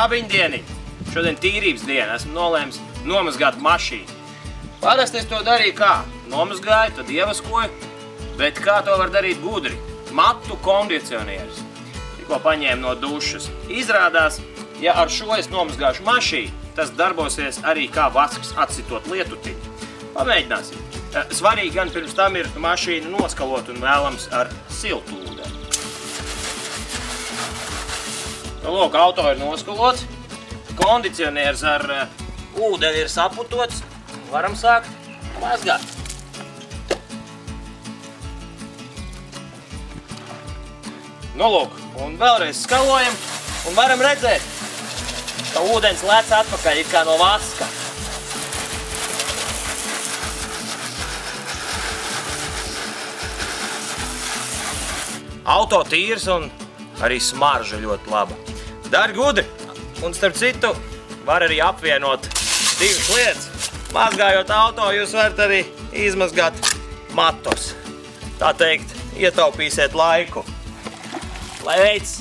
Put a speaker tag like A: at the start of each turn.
A: Labiņ dieniņ! Šodien tīrības diena, esmu nolēmis nomazgāt mašīnu. Parasti es to darīju kā? Nomazgāju, tad ievaskoju, bet kā to var darīt gudri? Matu kondicionieris. Tikko paņēmu no dušas. Izrādās, ja ar šo es nomazgāšu mašīnu, tas darbosies arī kā vasks atsitot lietutiņu. Pamēģināsim. Svarīgi gan pirms tam ir mašīnu noskalot un vēlams ar siltu ūdeni. Lūk, auto ir noskalots. Kondicionieris ar ūdeni ir saputots. Varam sākt mazgāt. Nu, lūk, un vēlreiz skalojam un varam redzēt, ka ūdens lec atpakaļ it kā no vaska. Auto tīrs un arī smarža ļoti laba. Dari gudri! Un starp citu, var arī apvienot divas lietas. Mazgājot auto, jūs varat arī izmazgāt matus. Tā teikt, ietaupīsiet laiku. Lai veids!